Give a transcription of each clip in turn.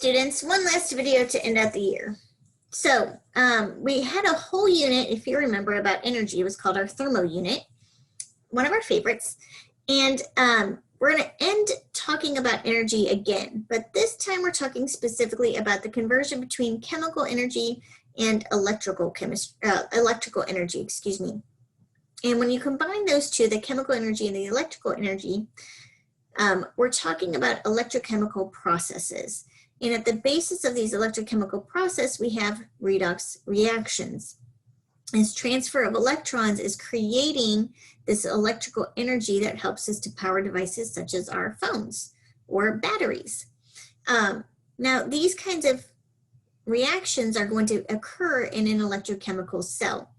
students, one last video to end out the year. So we had a whole unit, if you remember, about energy. It was called our thermo unit, one of our favorites. And we're going to end talking about energy again, but this time we're talking specifically about the conversion between chemical energy and electrical energy, excuse me. And when you combine those two, the chemical energy and the electrical energy, we're talking about electrochemical processes. And at the basis of these electrochemical processes, we have redox reactions. This transfer of electrons is creating this electrical energy that helps us to power devices such as our phones or batteries. Now, these kinds of reactions are going to occur in an electrochemical cell.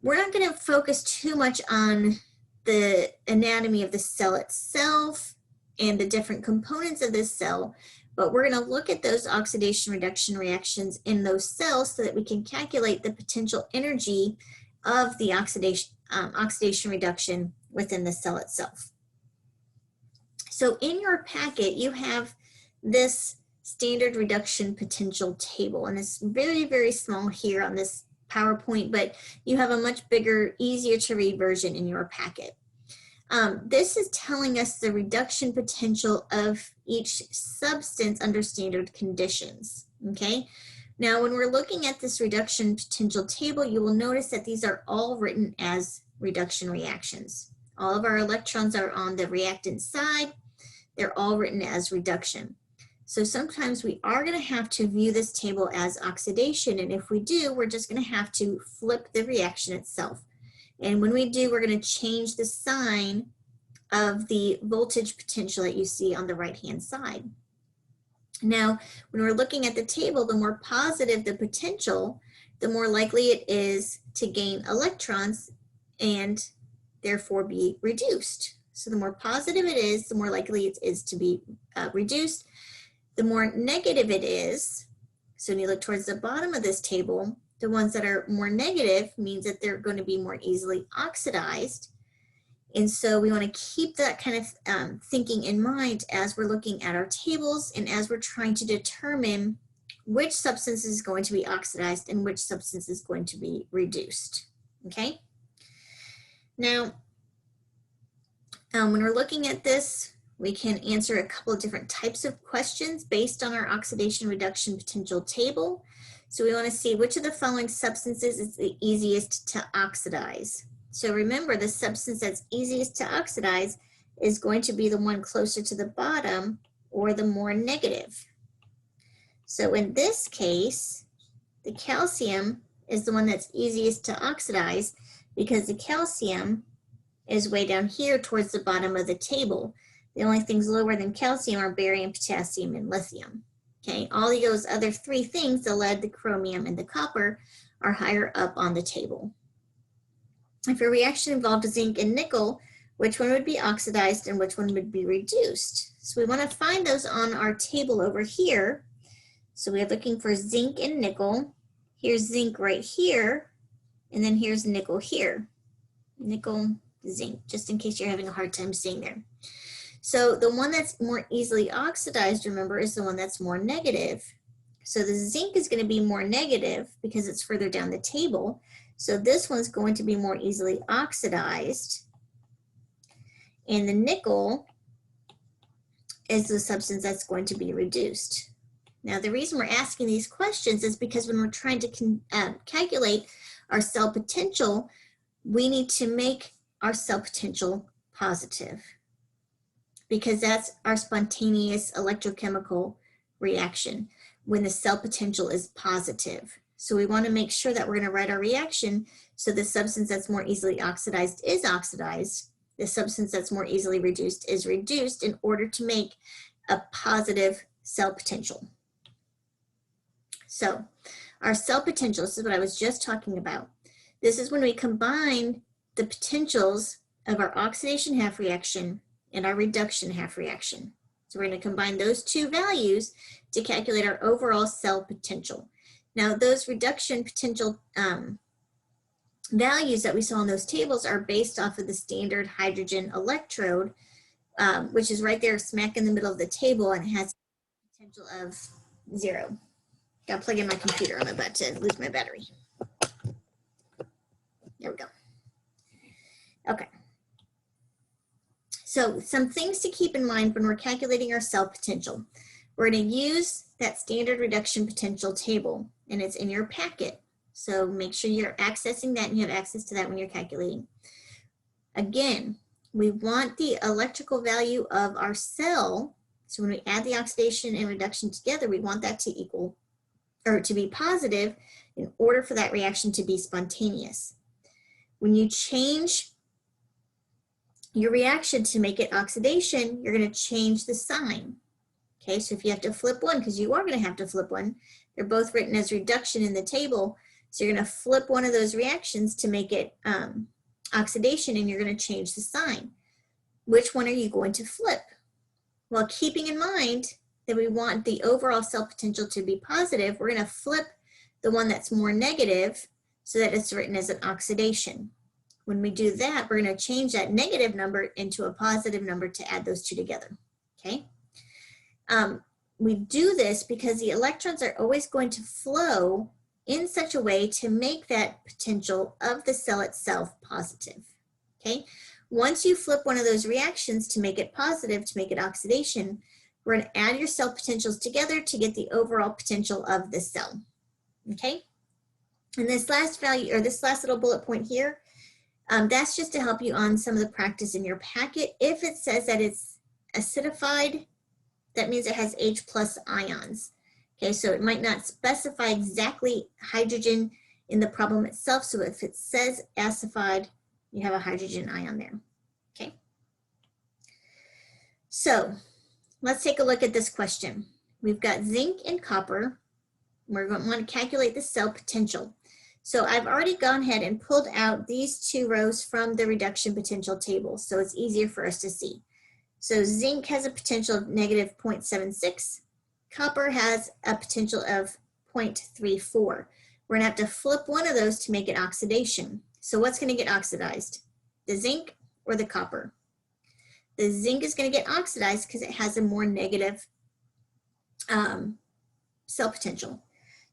We're not going to focus too much on the anatomy of the cell itself and the different components of this cell, but we're going to look at those oxidation reduction reactions in those cells so that we can calculate the potential energy of the oxidation reduction within the cell itself. So in your packet, you have this standard reduction potential table, and it's very, very small here on this PowerPoint, but you have a much bigger, easier to read version in your packet. This is telling us the reduction potential of each substance under standard conditions, okay? Now, when we're looking at this reduction potential table, you will notice that these are all written as reduction reactions. All of our electrons are on the reactant side. They're all written as reduction. So sometimes we are going to have to view this table as oxidation, and if we do, we're just going to have to flip the reaction itself. And when we do, we're going to change the sign of the voltage potential that you see on the right-hand side. Now, when we're looking at the table, the more positive the potential, the more likely it is to gain electrons and therefore be reduced. So the more positive it is, the more likely it is to be reduced. The more negative it is, so when you look towards the bottom of this table, the ones that are more negative means that they're going to be more easily oxidized. And so we want to keep that kind of thinking in mind as we're looking at our tables and as we're trying to determine which substance is going to be oxidized and which substance is going to be reduced, okay? Now, when we're looking at this, we can answer a couple of different types of questions based on our oxidation reduction potential table. So we want to see which of the following substances is the easiest to oxidize. So remember, the substance that's easiest to oxidize is going to be the one closer to the bottom or the more negative. So in this case, the calcium is the one that's easiest to oxidize because the calcium is way down here towards the bottom of the table. The only things lower than calcium are barium, potassium, and lithium. Okay, all of those other three things, the lead, the chromium, and the copper, are higher up on the table. If a reaction involved zinc and nickel, which one would be oxidized and which one would be reduced? So we want to find those on our table over here. So we're looking for zinc and nickel. Here's zinc right here, and then here's nickel here. Nickel, zinc, just in case you're having a hard time seeing there. So the one that's more easily oxidized, remember, is the one that's more negative. So the zinc is going to be more negative because it's further down the table. So this one's going to be more easily oxidized. And the nickel is the substance that's going to be reduced. Now, the reason we're asking these questions is because when we're trying to calculate our cell potential, we need to make our cell potential positive, because that's our spontaneous electrochemical reaction when the cell potential is positive. So we want to make sure that we're going to write our reaction so the substance that's more easily oxidized is oxidized, the substance that's more easily reduced is reduced in order to make a positive cell potential. So our cell potential, this is what I was just talking about. This is when we combine the potentials of our oxidation half reaction and our reduction half reaction. So we're going to combine those two values to calculate our overall cell potential. Now, those reduction potential values that we saw in those tables are based off of the standard hydrogen electrode, which is right there smack in the middle of the table, and it has potential of 0. Gotta plug in my computer. I'm about to lose my battery. There we go. Okay. So some things to keep in mind when we're calculating our cell potential. We're going to use that standard reduction potential table, and it's in your packet. So make sure you're accessing that and you have access to that when you're calculating. Again, we want the electrical value of our cell. So when we add the oxidation and reduction together, we want that to equal or to be positive in order for that reaction to be spontaneous. When you change your reaction to make it oxidation, you're going to change the sign. Okay, so if you have to flip one, because you are going to have to flip one, they're both written as reduction in the table. So you're going to flip one of those reactions to make it oxidation, and you're going to change the sign. Which one are you going to flip? Well, keeping in mind that we want the overall cell potential to be positive, we're going to flip the one that's more negative so that it's written as an oxidation. When we do that, we're going to change that negative number into a positive number to add those two together, okay? We do this because the electrons are always going to flow in such a way to make that potential of the cell itself positive, okay? Once you flip one of those reactions to make it positive, to make it oxidation, we're going to add your cell potentials together to get the overall potential of the cell, okay? And this last value, or this last little bullet point here, that's just to help you on some of the practice in your packet. If it says that it's acidified, that means it has H+ ions. Okay, so it might not specify exactly hydrogen in the problem itself. So if it says acidified, you have a hydrogen ion there. Okay. So let's take a look at this question. We've got zinc and copper. We're going to want to calculate the cell potential. So I've already gone ahead and pulled out these two rows from the reduction potential table, so it's easier for us to see. So zinc has a potential of negative 0.76. Copper has a potential of 0.34. We're going to have to flip one of those to make it oxidation. So what's going to get oxidized? The zinc or the copper? The zinc is going to get oxidized because it has a more negative cell potential.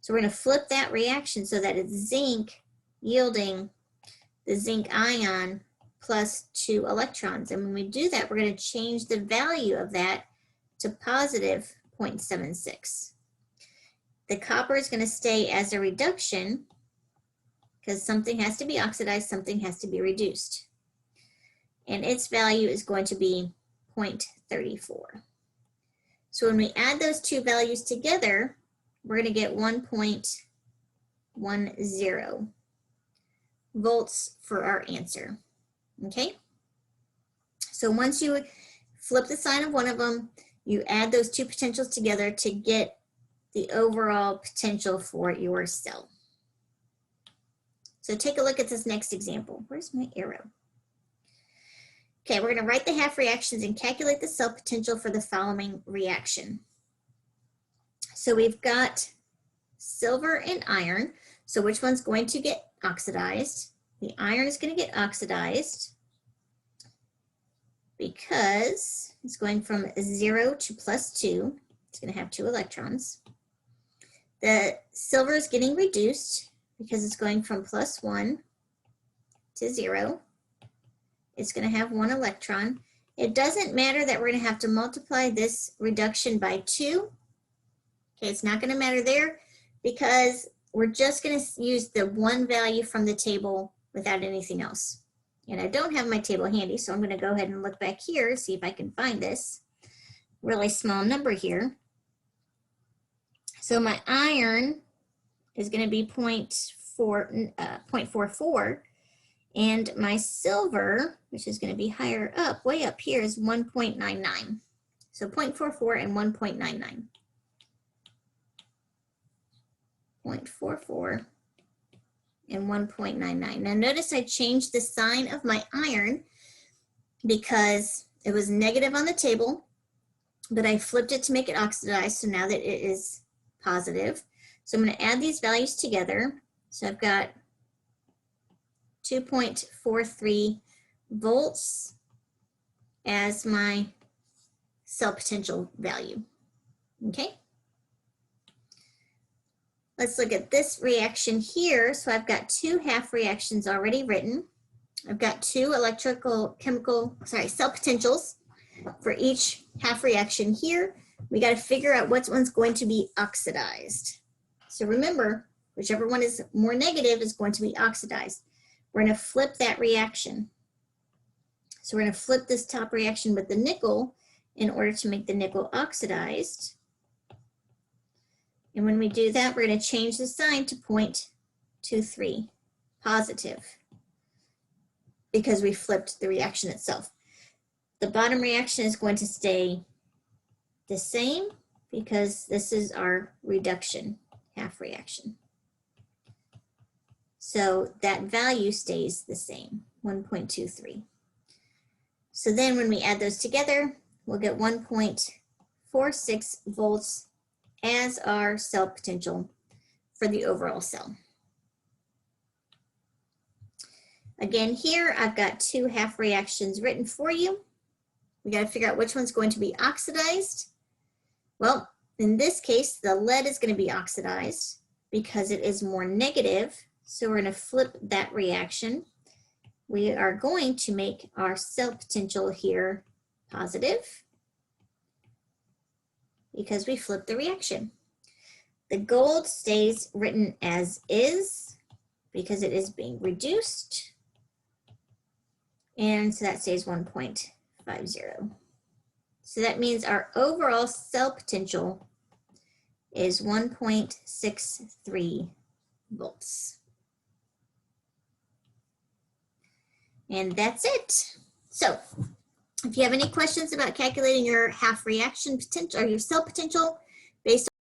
So we're going to flip that reaction so that it's zinc yielding the zinc ion plus 2 electrons. And when we do that, we're going to change the value of that to positive 0.76. The copper is going to stay as a reduction because something has to be oxidized, something has to be reduced. And its value is going to be 0.34. So when we add those two values together, we're going to get 1.10 volts for our answer. Okay? So once you flip the sign of one of them, you add those two potentials together to get the overall potential for your cell. So take a look at this next example. Where's my arrow? Okay, we're going to write the half reactions and calculate the cell potential for the following reaction. So we've got silver and iron. So which one's going to get oxidized? The iron is going to get oxidized because it's going from 0 to +2. It's going to have 2 electrons. The silver is getting reduced because it's going from +1 to 0. It's going to have 1 electron. It doesn't matter that we're going to have to multiply this reduction by 2. Okay, it's not going to matter there because we're just going to use the one value from the table without anything else. And I don't have my table handy, so I'm going to go ahead and look back here, see if I can find this really small number here. So my iron is going to be 0.44, and my silver, which is going to be higher up, way up here, is 1.99. So 0.44 and 1.99. 0.44 and 1.99. Now notice I changed the sign of my iron because it was negative on the table, but I flipped it to make it oxidized, so now that it is positive. So I'm going to add these values together. So I've got 2.43 volts as my cell potential value. Okay? let's look at this reaction here. So I've got two half reactions already written. I've got two cell potentials for each half reaction here. We got to figure out which one's going to be oxidized. So remember, whichever one is more negative is going to be oxidized. We're going to flip that reaction. So we're going to flip this top reaction with the nickel in order to make the nickel oxidized. And when we do that, we're going to change the sign to 0.23, positive, because we flipped the reaction itself. The bottom reaction is going to stay the same because this is our reduction half reaction. So that value stays the same, 1.23. So then when we add those together, we'll get 1.46 volts as our cell potential for the overall cell. Again, here I've got two half reactions written for you. We got to figure out which one's going to be oxidized. Well, in this case, the lead is going to be oxidized because it is more negative. So we're going to flip that reaction. We are going to make our cell potential here positive because we flipped the reaction. The gold stays written as is because it is being reduced. And so that stays 1.50. So that means our overall cell potential is 1.63 volts. And that's it. So if you have any questions about calculating your half reaction potential or your cell potential,